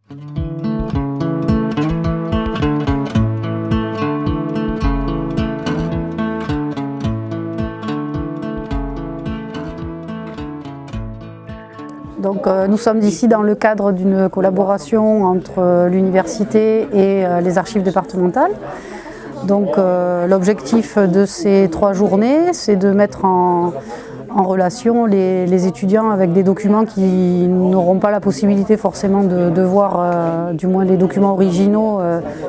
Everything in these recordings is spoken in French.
Donc, nous sommes ici dans le cadre d'une collaboration entre l'université et les archives départementales. Donc, l'objectif de ces 3 journées, c'est de mettre en relation les étudiants avec des documents qui n'auront pas la possibilité forcément de voir, du moins les documents originaux,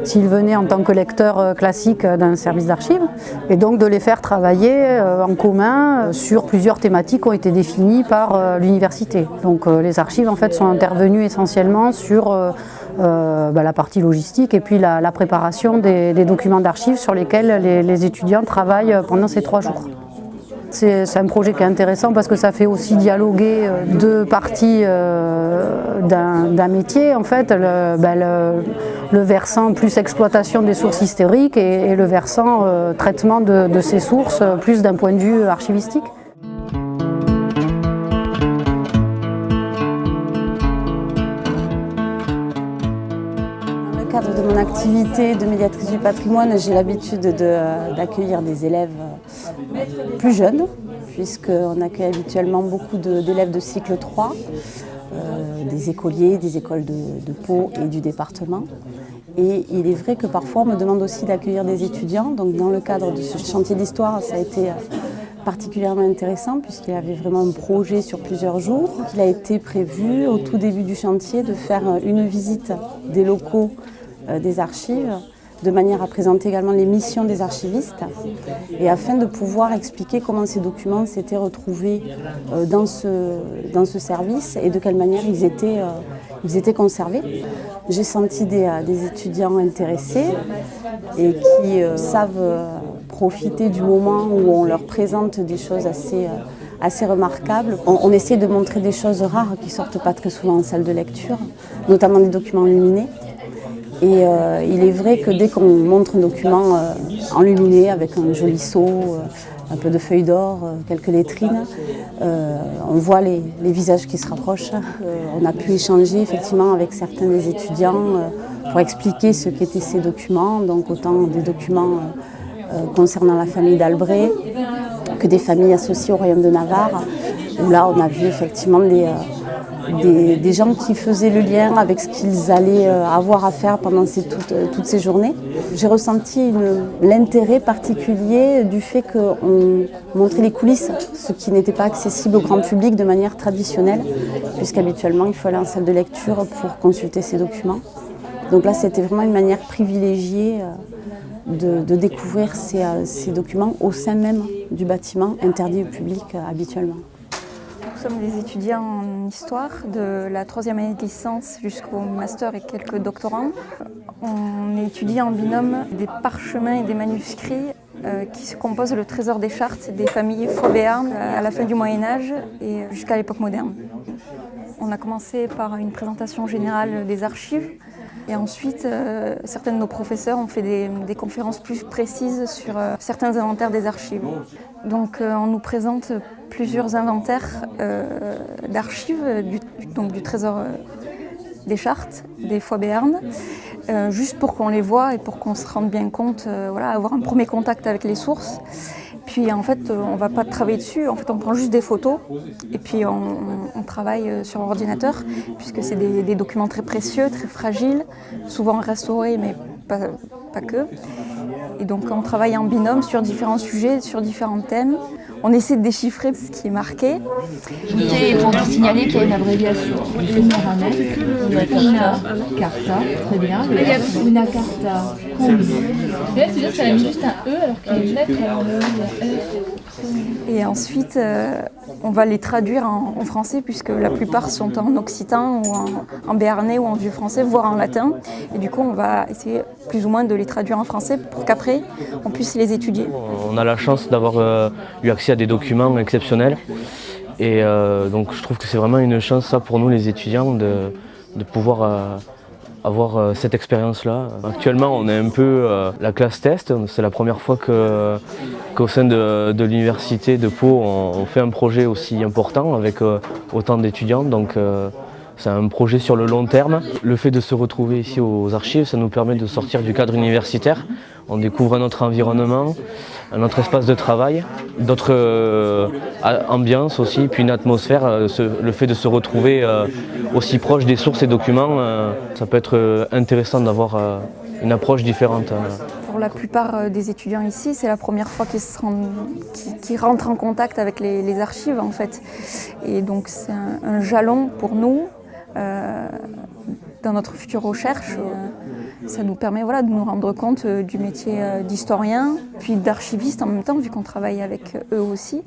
s'ils venaient en tant que lecteurs classiques d'un service d'archives, et donc de les faire travailler en commun sur plusieurs thématiques qui ont été définies par l'université. Donc les archives en fait sont intervenues essentiellement sur la partie logistique et puis la préparation des documents d'archives sur lesquels les étudiants travaillent pendant ces 3 jours. C'est un projet qui est intéressant parce que ça fait aussi dialoguer 2 parties d'un métier, en fait, le versant plus exploitation des sources historiques et le versant traitement de ces sources plus d'un point de vue archivistique. Dans le cadre de mon activité de médiatrice du patrimoine, j'ai l'habitude d'accueillir des élèves plus jeunes, puisqu'on accueille habituellement beaucoup d'élèves de cycle 3, des écoliers, des écoles de Pau et du département. Et il est vrai que parfois on me demande aussi d'accueillir des étudiants. Donc dans le cadre de ce chantier d'histoire, ça a été particulièrement intéressant puisqu'il y avait vraiment un projet sur plusieurs jours. Il a été prévu au tout début du chantier de faire une visite des locaux des archives, de manière à présenter également les missions des archivistes et afin de pouvoir expliquer comment ces documents s'étaient retrouvés dans ce service et de quelle manière ils étaient conservés. J'ai senti des étudiants intéressés et qui savent profiter du moment où on leur présente des choses assez remarquables. On essaie de montrer des choses rares qui ne sortent pas très souvent en salle de lecture, notamment des documents enluminés. Et il est vrai que dès qu'on montre un document enluminé avec un joli sceau, un peu de feuilles d'or, quelques lettrines, on voit les visages qui se rapprochent. On a pu échanger effectivement avec certains des étudiants pour expliquer ce qu'étaient ces documents, donc autant des documents concernant la famille d'Albret que des familles associées au royaume de Navarre, où là on a vu effectivement des gens qui faisaient le lien avec ce qu'ils allaient avoir à faire pendant toutes ces journées. J'ai ressenti l'intérêt particulier du fait qu'on montrait les coulisses, ce qui n'était pas accessible au grand public de manière traditionnelle, puisqu'habituellement il faut aller en salle de lecture pour consulter ces documents. Donc là c'était vraiment une manière privilégiée de découvrir ces documents au sein même du bâtiment interdit au public habituellement. Nous sommes des étudiants en histoire de la 3e année de licence jusqu'au master et quelques doctorants. On étudie en binôme des parchemins et des manuscrits qui se composent le trésor des chartes des familles Faux-Béarn à la fin du Moyen-Âge et jusqu'à l'époque moderne. On a commencé par une présentation générale des archives et ensuite certains de nos professeurs ont fait des conférences plus précises sur certains inventaires des archives. Donc on nous présente plusieurs inventaires d'archives du trésor des chartes, des Faux-Béarn, juste pour qu'on les voit et pour qu'on se rende bien compte, avoir un premier contact avec les sources. Puis en fait, on ne va pas travailler dessus, en fait on prend juste des photos et puis on travaille sur ordinateur puisque c'est des documents très précieux, très fragiles, souvent restaurés mais pas que. Et donc on travaille en binôme sur différents sujets, sur différents thèmes. On essaie de déchiffrer ce qui est marqué. Et pour vous signaler qu'il y a une abréviation. Una Carta, très bien. Una Carta. C'est-à-dire que ça a mis juste un E alors qu'il y a une lettre avant le E. Et ensuite, on va les traduire en français puisque la plupart sont en occitan ou en béarnais ou en vieux français, voire en latin. Et du coup, on va essayer plus ou moins de les traduire en français pour qu'après, on puisse les étudier. On a la chance d'avoir eu accès à des documents exceptionnels. Et donc je trouve que c'est vraiment une chance ça, pour nous les étudiants de pouvoir avoir cette expérience-là. Actuellement on est un peu la classe test, c'est la première fois qu'au sein de l'université de Pau on fait un projet aussi important avec autant d'étudiants. Donc C'est un projet sur le long terme. Le fait de se retrouver ici aux archives, ça nous permet de sortir du cadre universitaire. On découvre un autre environnement, un autre espace de travail, d'autres ambiances aussi, puis une atmosphère. Le fait de se retrouver aussi proche des sources et documents, ça peut être intéressant d'avoir une approche différente. Pour la plupart des étudiants ici, c'est la première fois qu'ils rentrent en contact avec les archives en fait. Et donc c'est un jalon pour nous dans notre future recherche. Ça nous permet de nous rendre compte du métier d'historien, puis d'archiviste en même temps, vu qu'on travaille avec eux aussi.